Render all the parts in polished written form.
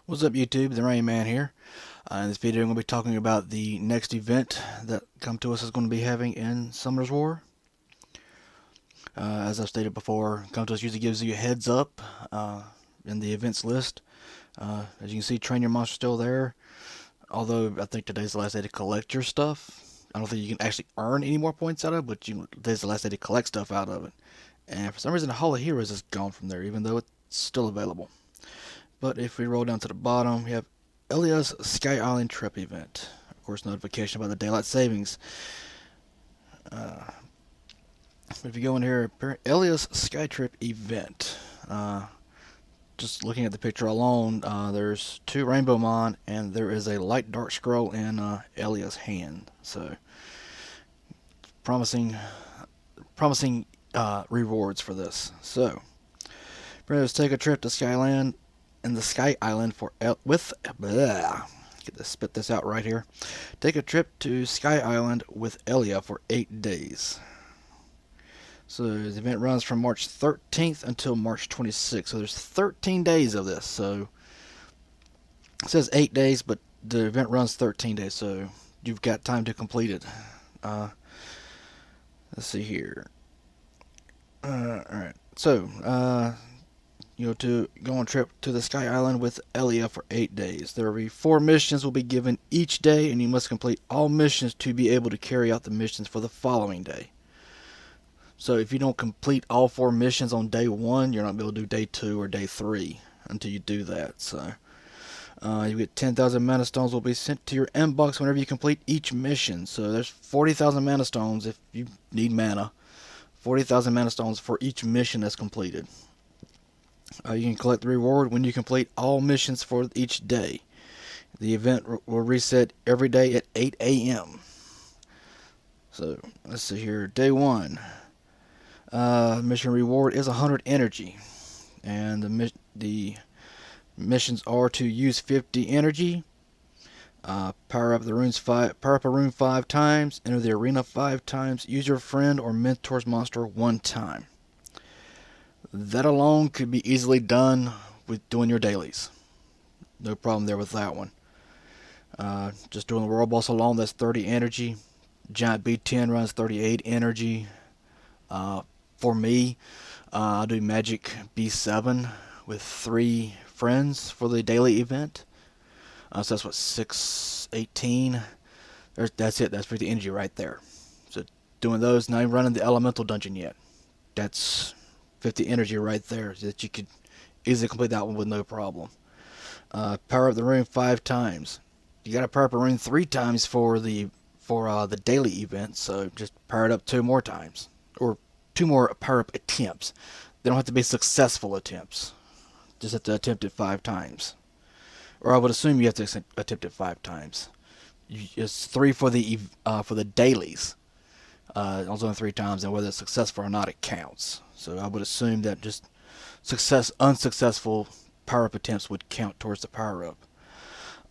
What's up YouTube, the Rain Man here. In this video I'm going to be talking about the next event that Come To Us is going to be having in Summoner's War. As I've stated before, Come To Us usually gives you a heads up in the events list. As you can see, Train Your Monster still there, although I think today's the last day to collect your stuff. I don't think you can actually earn any more points out of it, but today's the last day to collect stuff out of it. And for some reason the Hall of Heroes is gone from there, even though it's still available. But if we roll down to the bottom, we have Ellia's Sky Island Trip event. Of course, notification about the daylight savings. If you go in here, Ellia's Sky Trip event. Just looking at the picture alone, there's 2 Rainbow Mon, and there is a light dark scroll in Ellia's hand. So, promising rewards for this. So, let's take a trip to Skyland and the Sky Island spit this out right here. Take a trip to Sky Island with Ellia for 8 days. So the event runs from March 13th until March 26th. So there's 13 days of this. So it says 8 days, but the event runs 13 days. So you've got time to complete it. Let's see here. Alright. So, to go on a trip to the Sky Island with Ellia for 8 days. There will be 4 missions will be given each day, and you must complete all missions to be able to carry out the missions for the following day. So if you don't complete all 4 missions on day 1, you're not going to be able to do day 2 or day 3 until you do that. So you get 10,000 mana stones will be sent to your inbox whenever you complete each mission. So there's 40,000 mana stones if you need mana. 40,000 mana stones for each mission that's completed. You can collect the reward when you complete all missions for each day. The event will reset every day at 8 a.m. So, let's see here. Day 1. Mission reward is 100 energy. And the missions are to use 50 energy, power up a room 5 times, enter the arena 5 times, use your friend or mentor's monster 1 time. That alone could be easily done with doing your dailies. No problem there with that one. Just doing the world boss alone, that's 30 energy. Giant B10 runs 38 energy. For me, I do Magic B7 with 3 friends for the daily event. So that's what, 618. That's it. That's 50 energy right there. So doing those, not even running the elemental dungeon yet. That's 50 energy right there, so that you could easily complete that one with no problem. Power up the room 5 times. You got to power up a room 3 times for the daily event, so just power it up 2 more times, or 2 more power up attempts. They don't have to be successful attempts. Just have to attempt it 5 times, or I would assume you have to attempt it 5 times. It's 3 for the dailies. Only 3 times, and whether it's successful or not, it counts. So I would assume that just unsuccessful power-up attempts would count towards the power-up.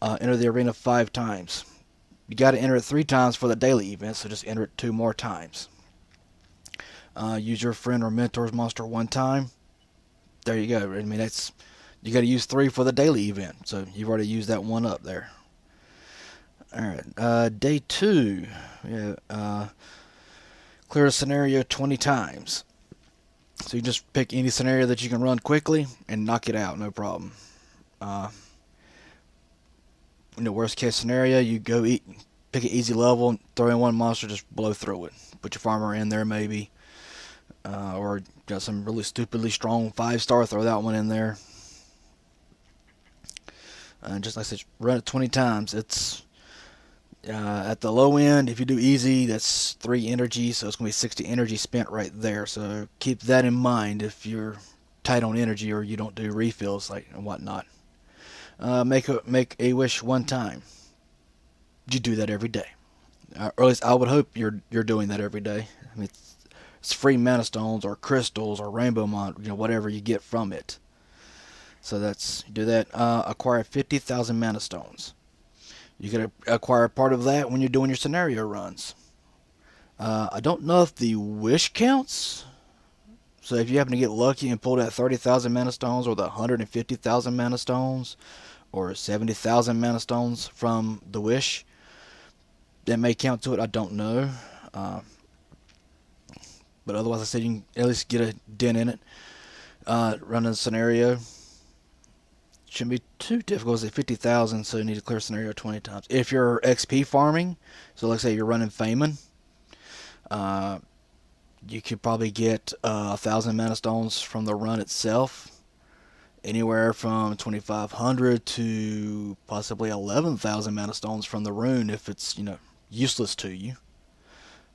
Enter the arena 5 times. You got to enter it 3 times for the daily event, so just enter it 2 more times. Use your friend or mentor's monster 1 time. There you go. I mean, you got to use 3 for the daily event, so you've already used that 1 up there. Alright, day 2. Yeah, clear a scenario 20 times. So you just pick any scenario that you can run quickly and knock it out, no problem. In the worst case scenario, you go pick an easy level, throw in 1 monster, just blow through it. Put your farmer in there maybe. Or got some really stupidly strong 5-star, throw that one in there. Just like I said, run it 20 times. It's at the low end, if you do easy, that's 3 energy, so it's going to be 60 energy spent right there. So keep that in mind if you're tight on energy or you don't do refills and whatnot. Make a wish 1 time. You do that every day, or at least I would hope you're doing that every day. I mean, it's free mana stones or crystals or rainbow mon, whatever you get from it. So do that. Acquire 50,000 mana stones. You can acquire part of that when you're doing your scenario runs. I don't know if the wish counts. So if you happen to get lucky and pull that 30,000 mana stones or the 150,000 mana stones or 70,000 mana stones from the wish. That may count to it, I don't know. But otherwise, I said you can at least get a dent in it. Running the scenario shouldn't be too difficult. It's 50,000, so you need to clear scenario 20 times. If you're XP farming, so let's say you're running Famine, you could probably get 1,000 mana stones from the run itself. Anywhere from 2,500 to possibly 11,000 mana stones from the rune if it's useless to you.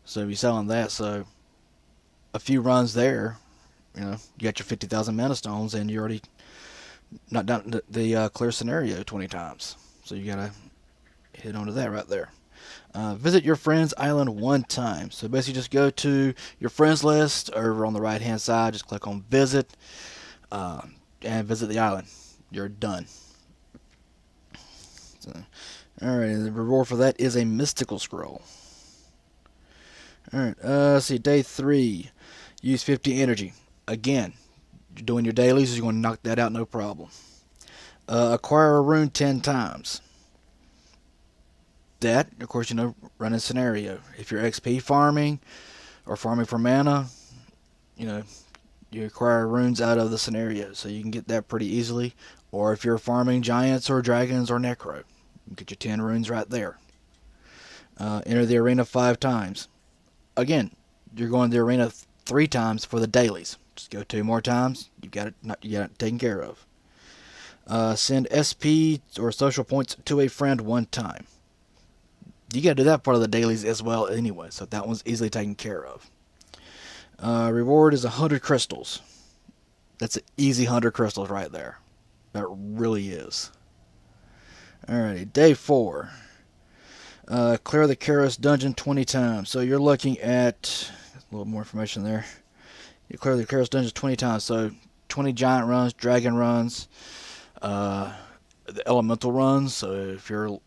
So if you're selling that, so a few runs there, you got your 50,000 mana stones, and you already knocked down the clear scenario 20 times. So you gotta hit onto that right there. Visit your friend's island one time. So basically, just go to your friends list over on the right hand side. Just click on visit, and visit the island. You're done. So, alright, the reward for that is a mystical scroll. Alright, let's see, day 3. Use 50 energy. Again, you're doing your dailies, you're going to knock that out no problem. Acquire a rune 10 times. That, of course, running scenario. If you're XP farming or farming for mana, you acquire runes out of the scenario, so you can get that pretty easily. Or if you're farming giants or dragons or necro, you get your 10 runes right there. Enter the arena 5 times. Again, you're going to the arena 3 times for the dailies. Just go 2 more times, you got it taken care of. Send SP or social points to a friend 1 time. You got to do that part of the dailies as well anyway, so that one's easily taken care of. Reward is 100 crystals. That's an easy 100 crystals right there. That really is. Alrighty, day 4. Clear the Karos dungeon 20 times. So you're looking at a little more information there. You clear the Karos dungeon 20 times. So 20 giant runs, dragon runs, the elemental runs. So if you're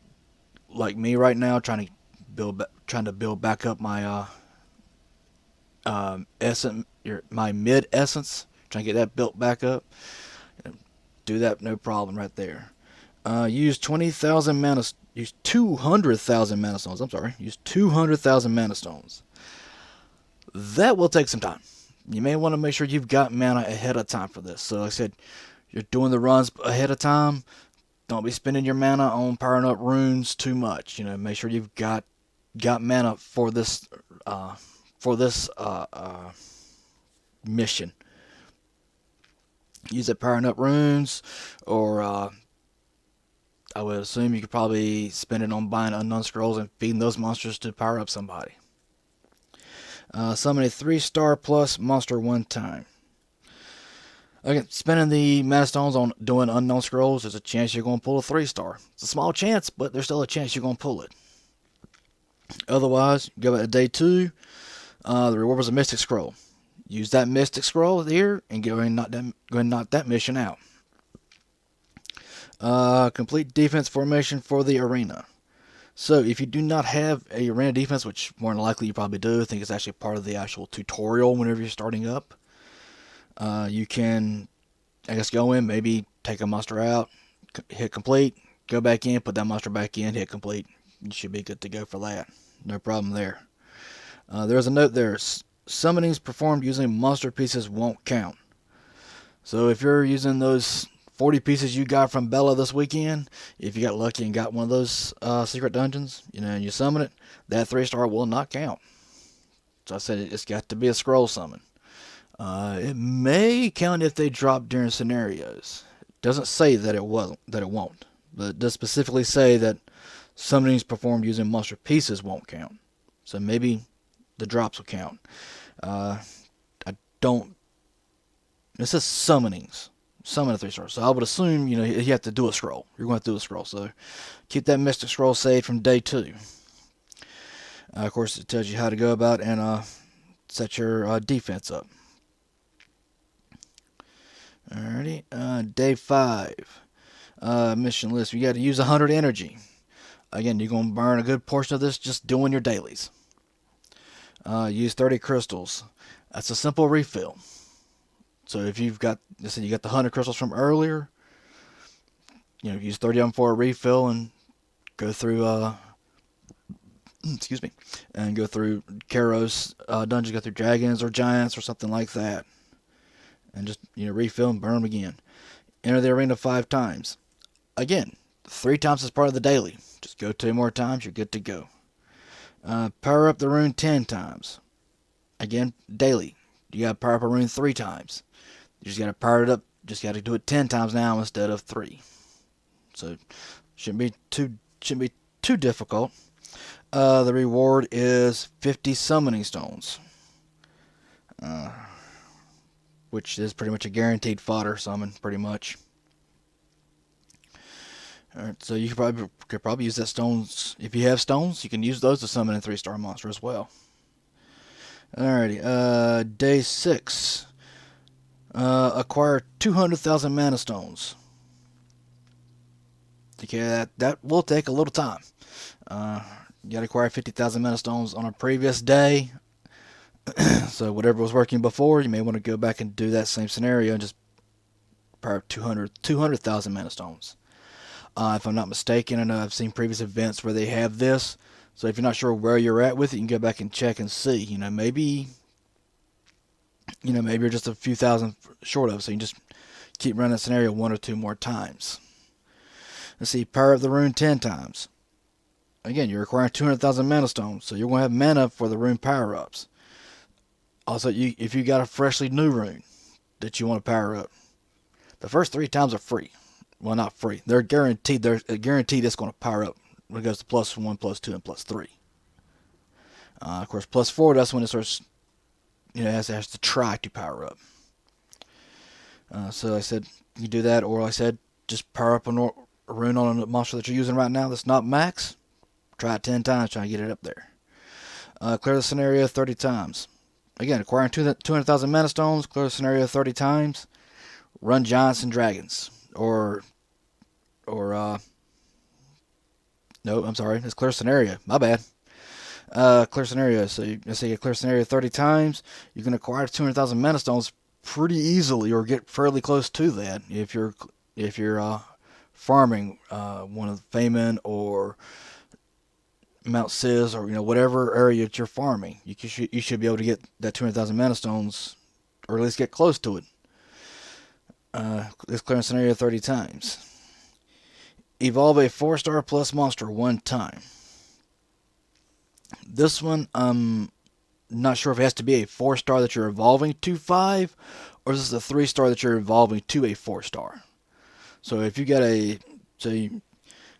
like me right now, trying to build back up my my mid essence, trying to get that built back up, do that no problem right there. Use 20,000 mana. Use 200,000 mana stones. I'm sorry. Use 200,000 mana stones. That will take some time. You may want to make sure you've got mana ahead of time for this. So like I said, you're doing the runs ahead of time. Don't be spending your mana on powering up runes too much. Make sure you've got mana for this mission. Use it powering up runes, or I would assume you could probably spend it on buying unknown scrolls and feeding those monsters to power up somebody. Summon a 3-star plus monster 1 time. Again, spending the mana stones on doing unknown scrolls, there's a chance you're going to pull a 3-star. It's a small chance, but there's still a chance you're going to pull it. Otherwise, go back to day 2. The reward was a mystic scroll. Use that mystic scroll here and go and knock that mission out. Complete defense formation for the arena. So if you do not have a arena defense, which more than likely you probably do, I think it's actually part of the actual tutorial whenever you're starting up, you can, I guess, go in, maybe take a monster out, hit complete, go back in, put that monster back in, hit complete. You should be good to go for that. No problem there. There's a note there. Summonings performed using monster pieces won't count. So if you're using those 40 pieces you got from Bella this weekend, if you got lucky and got one of those secret dungeons, and you summon it, that 3-star will not count. So I said it's got to be a scroll summon. It may count if they drop during scenarios. It doesn't say that it won't, but it does specifically say that summonings performed using monster pieces won't count. So maybe the drops will count. It says summonings. Summon a 3-star. So I would assume, you have to do a scroll. You're going to have to do a scroll. So keep that mystic scroll saved from day 2. Of course, it tells you how to go about and set your defense up. Alrighty. Day 5. Mission list. You got to use 100 energy. Again, you're going to burn a good portion of this just doing your dailies. Use 30 crystals. That's a simple refill. So if you've got, you got the 100 crystals from earlier, use 30 of them for a refill and go through excuse me, and go through Karos dungeons, go through dragons or giants or something like that, and just refill and burn them again. Enter the arena 5 times. Again, 3 times as part of the daily. Just go 2 more times, you're good to go. Power up the rune 10 times. Again, daily. You gotta power up a rune 3 times. You just gotta power it up. Just gotta do it 10 times now instead of 3. So shouldn't be too difficult. The reward is 50 summoning stones, which is pretty much a guaranteed fodder summon, pretty much. Alright, so you could probably use that stones. If you have stones, you can use those to summon a 3-star monster as well. Alrighty, day 6. Acquire 200,000 mana stones. Okay, that will take a little time. You got to acquire 50,000 mana stones on a previous day. So whatever was working before, you may want to go back and do that same scenario and just power up 200,000 mana stones. If I'm not mistaken, I know I've seen previous events where they have this. So if you're not sure where you're at with it, you can go back and check and see. Maybe you're just a few thousand short of it, so you can just keep running that scenario 1 or 2 more times. Let's see, power up the rune 10 times. Again, you're requiring 200,000 mana stones, so you're going to have mana for the rune power-ups. Also, if you got a freshly new rune that you want to power up, the first 3 times are free. Well, not free. They're guaranteed. They're guaranteed it's going to power up when it goes to +1, +2, and +3. Of course, +4, that's when it starts, has to try to power up. So I said, you do that, or I said, just power up a rune on a monster that you're using right now that's not max. Try it 10 times, try to get it up there. Clear the scenario 30 times. Again, acquiring 200,000 mana stones, clear the scenario 30 times. Run giants and dragons. No, I'm sorry, it's clear scenario. My bad. Clear scenario. So let's say you clear scenario 30 times. You can acquire 200,000 mana stones pretty easily, or get fairly close to that if you're farming one of the Feynman or Mount Sis, or whatever area that you're farming. You should be able to get that 200,000 mana stones, or at least get close to it. Let's clear scenario 30 times. Evolve a 4-star plus monster 1 time. This one, I'm not sure if it has to be a 4-star that you're evolving to 5, or is this a 3-star that you're evolving to a 4-star. So if you get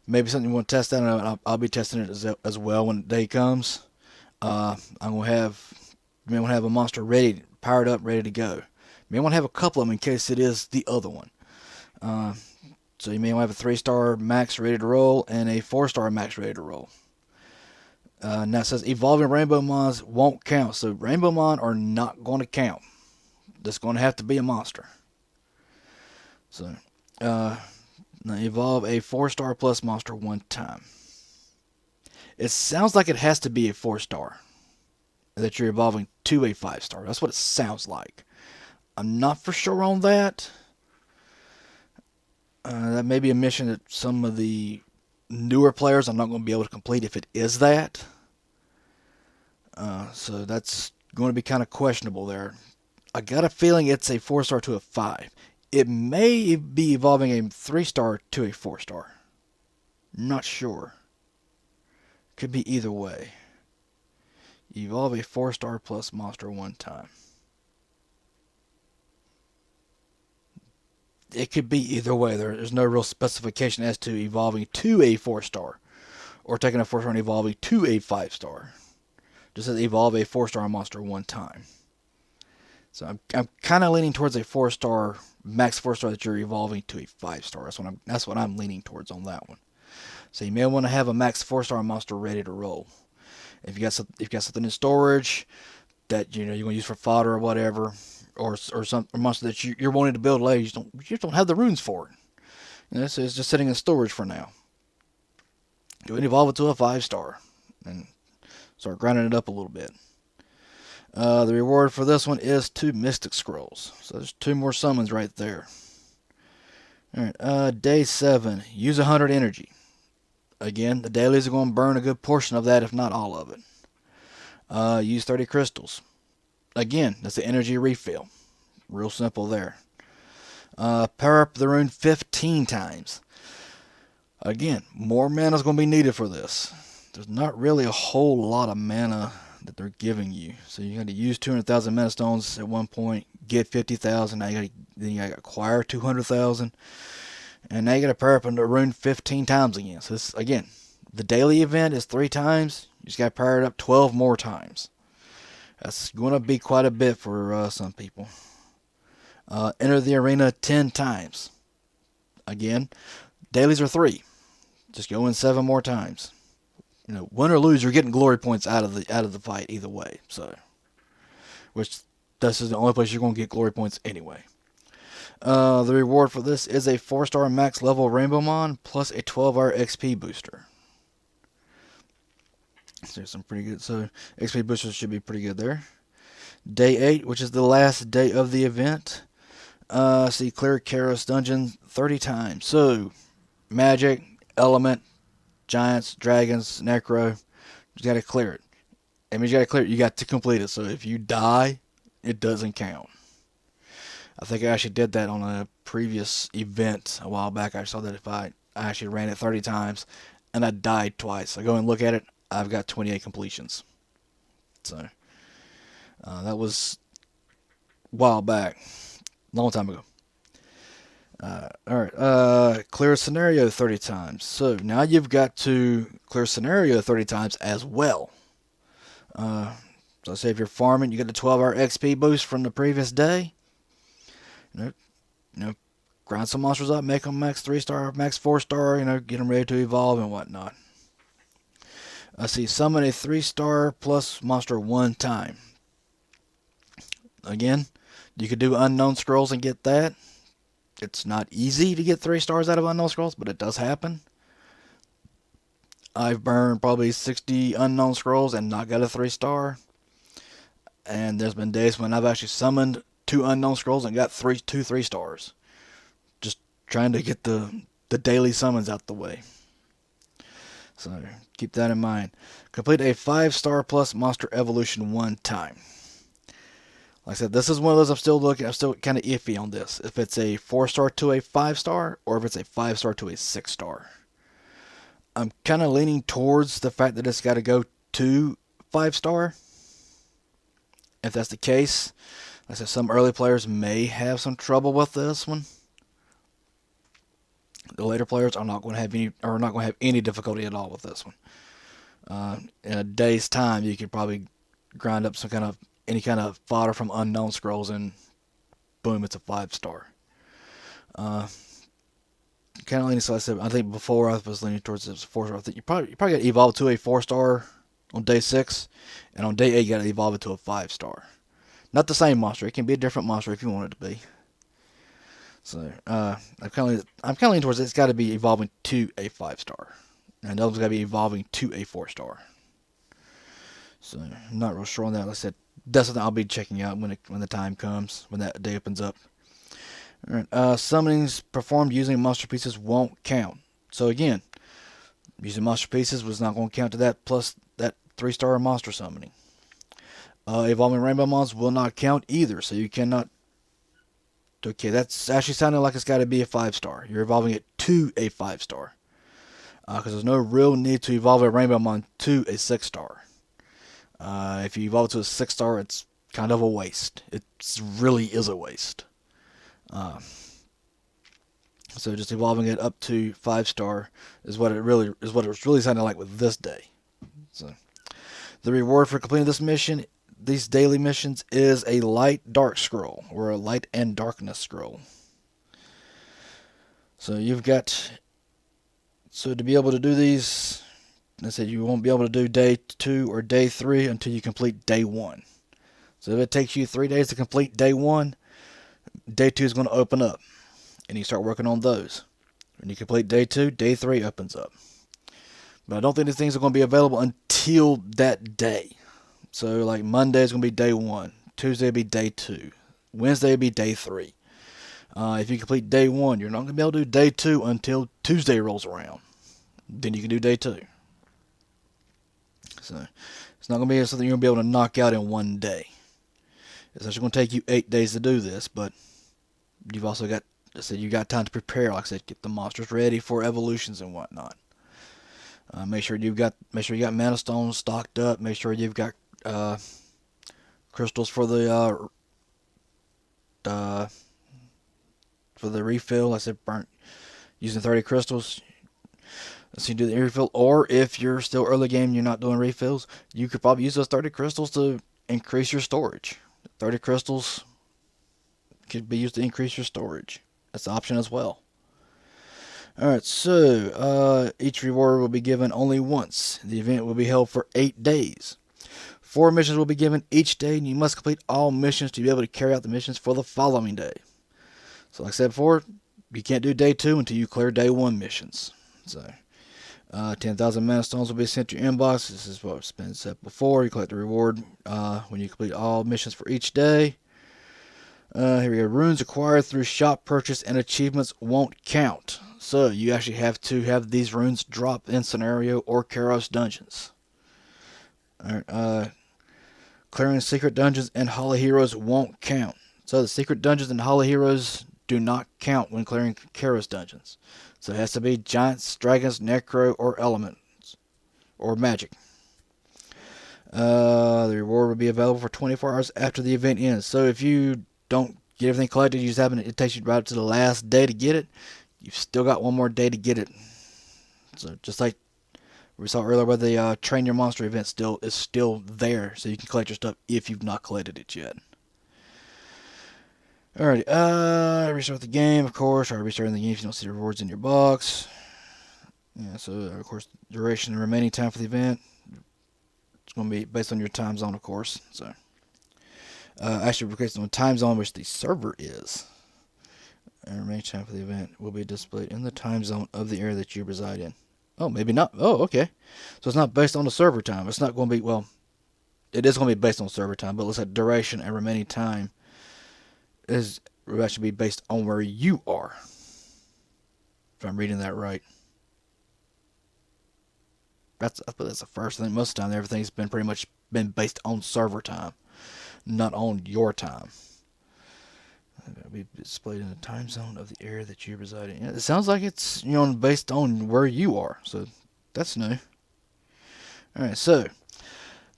maybe something you want to test out, and I'll be testing it as well when the day comes. I'm going to have a monster ready, powered up, ready to go. You may want to have a couple of them in case it is the other one. So you may want to have a 3-star max ready to roll and a 4-star max ready to roll. Now it says evolving rainbow mons won't count. So rainbow mon are not going to count. That's going to have to be a monster. So now evolve a 4-star plus monster 1 time. It sounds like it has to be a 4-star that you're evolving to a 5-star. That's what it sounds like. I'm not for sure on that. That may be a mission that some of the newer players I'm not going to be able to complete if it is that. So that's going to be kind of questionable there. I got a feeling it's a 4-star to a 5. It may be evolving a 3-star to a 4-star. Not sure. Could be either way. Evolve a 4-star plus monster 1 time. It could be either way. There's no real specification as to evolving to a 4-star, or taking a 4-star and evolving to a 5-star. Just says evolve a 4-star monster 1 time. So I'm kind of leaning towards a 4-star, max 4-star that you're evolving to a 5-star. That's what I'm leaning towards on that one. So you may want to have a max 4-star monster ready to roll. If you got something in storage that you're going to use for fodder or whatever, or some monster that you're wanting to build later, you just don't have the runes for it. So it's just sitting in storage for now. Go and evolve it to a 5-star and start grinding it up a little bit. The reward for this one is 2 Mystic Scrolls. So there's 2 more summons right there. Alright, day 7. Use 100 energy. Again, the dailies are going to burn a good portion of that, if not all of it. Use 30 crystals. Again, that's the energy refill. Real simple there. Power up the rune 15 times. Again, more mana is going to be needed for this. There's not really a whole lot of mana that they're giving you. So you got to use 200,000 mana stones at one point, get 50,000. Now then you got to acquire 200,000. And now you got to power up the rune 15 times again. So this, again, the daily event is 3 times. You just got to power it up 12 more times. That's going to be quite a bit for some people. Enter the arena 10 times. Again, dailies are 3. Just go in 7 more times. Win or lose, you're getting glory points out of the fight either way. So, which this is the only place you're going to get glory points anyway. The reward for this is a 4-star max level Rainbow Mon plus a 12-hour XP booster. So some pretty good. So XP boosters should be pretty good there. Day 8, which is the last day of the event. See, clear Karos dungeon 30 times. So magic, element, giants, dragons, necro. You got to clear it. I mean, you got to clear it. You got to complete it. So if you die, it doesn't count. I think I actually did that on a previous event a while back. I saw that if I actually ran it 30 times and I died twice. I go and look at it. I've got 28 completions. So that was a while back, long time ago. Alright, clear scenario 30 times. So now you've got to clear scenario 30 times as well. So say if you're farming, you get the 12-hour XP boost from the previous day. Grind some monsters up, make them max 3-star, max 4-star, get them ready to evolve and whatnot. See, summon a 3-star plus monster 1 time. Again, you could do unknown scrolls and get that. It's not easy to get 3 stars out of unknown scrolls, but it does happen. I've burned probably 60 unknown scrolls and not got a 3-star. And there's been days when I've actually summoned 2 unknown scrolls and got 2 3-stars. Just trying to get the daily summons out the way. So keep that in mind. Complete a 5-star plus monster evolution 1 time. Like I said, this is one of those I'm still kind of iffy on this. If it's a 4-star to a 5-star, or if it's a 5-star to a 6-star. I'm kind of leaning towards the fact that it's got to go to 5-star. If that's the case, like I said, some early players may have some trouble with this one. The later players are not going to have any difficulty at all with this one. In a day's time, you could probably grind up any kind of fodder from unknown scrolls, and boom, it's a 5-star. Kind of leaning, so I think before I was leaning towards this 4-star. I think you probably got to evolve to a 4-star on day 6, and on day 8 you got to evolve it to a 5-star. Not the same monster. It can be a different monster if you want it to be. So I'm kind of leaning towards it's got to be evolving to a 5-star, and the other's got to be evolving to a 4-star. So I'm not real sure on that. Like I said, that's something I'll be checking out when the time comes, when that day opens up. Alright, summonings performed using monster pieces won't count. So again, using monster pieces was not going to count to that plus that 3-star monster summoning. Evolving Rainbow Mons will not count either, so you cannot. Okay, that's actually sounding like it's got to be a 5-star. You're evolving it to a 5-star. Because there's no real need to evolve a Rainbow Mon to a 6-star. If you evolve to a 6-star, it's kind of a waste. It really is a waste. So just evolving it up to 5-star is what it was really sounding like with this day. So the reward for completing these daily missions, is a light dark scroll, or a light and darkness scroll. So to be able to do these, I said you won't be able to do day 2 or day 3 until you complete day 1. So if it takes you 3 days to complete day 1, day 2 is going to open up, and you start working on those. When you complete day 2, day 3 opens up. But I don't think these things are going to be available until that day. So like Monday is going to be day 1, Tuesday will be day 2, Wednesday will be day 3. If you complete day 1, you're not going to be able to do day 2 until Tuesday rolls around. Then you can do day 2. So it's not going to be something you're going to be able to knock out in one day. It's actually going to take you 8 days to do this, but you've also got, I said, you got time to prepare. Like I said, get the monsters ready for evolutions and whatnot. Make sure you got mana stones stocked up. Make sure you've got crystals for the refill. I said using 30 crystals. So you do the refill, or if you're still early game and you're not doing refills, you could probably use those 30 crystals to increase your storage. 30 crystals could be used to increase your storage. That's an option as well. Alright, so each reward will be given only once. The event will be held for 8 days. 4 missions will be given each day, and you must complete all missions to be able to carry out the missions for the following day. So like I said before, you can't do day 2 until you clear day 1 missions. So 10,000 mana stones will be sent to your inbox. This is what's been said before. You collect the reward when you complete all missions for each day. Here we go. Runes acquired through shop purchase and achievements won't count. So you actually have to have these runes drop in scenario or Kairos dungeons. Alright, clearing secret dungeons and Hollow Heroes won't count. So the secret dungeons and Hollow Heroes do not count when clearing Kairos dungeons. So it has to be giants, dragons, necro, or elements, or magic. The reward will be available for 24 hours after the event ends. So if you don't get everything collected, you just happen it takes you right up to the last day to get it. You've still got one more day to get it. So just like we saw earlier, where the train your monster event is still there, so you can collect your stuff if you've not collected it yet. Alrighty, restart the game, of course. Try restarting the game if you don't see the rewards in your box. Yeah, so of course, duration and remaining time for the event. It's going to be based on your time zone, of course. So, actually, based on the time zone which the server is. And remaining time for the event will be displayed in the time zone of the area that you reside in. Oh, maybe not. Oh, okay. So it's not based on the server time. It's not going to be, well, it is going to be based on server time, but it looks like duration and remaining time will actually be based on where you are. If I'm reading that right. That's the first thing. Most of the time, everything's been pretty much been based on server time, not on your time. It'll be displayed in the time zone of the area that you reside in. It sounds like it's based on where you are, so that's new. All right, so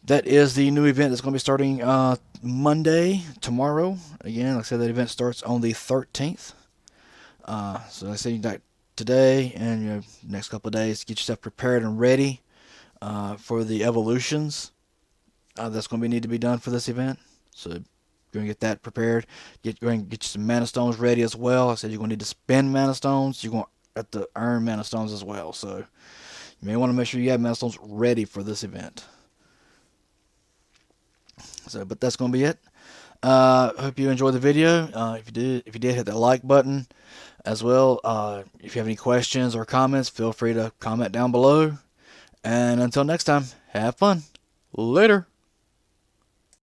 that is the new event that's going to be starting Monday, tomorrow. Again, like I said, that event starts on the 13th. So like I said, you got today and next couple of days to get yourself prepared and ready for the evolutions that's going to need to be done for this event. So you're going to get that prepared. You're going to get you some mana stones ready as well. I said you're going to need to spend mana stones. You're going to have to earn mana stones as well. So you may want to make sure you have mana stones ready for this event. So, but that's going to be it. Hope you enjoyed the video. If you did, hit that like button as well. If you have any questions or comments, feel free to comment down below. And until next time, have fun. Later.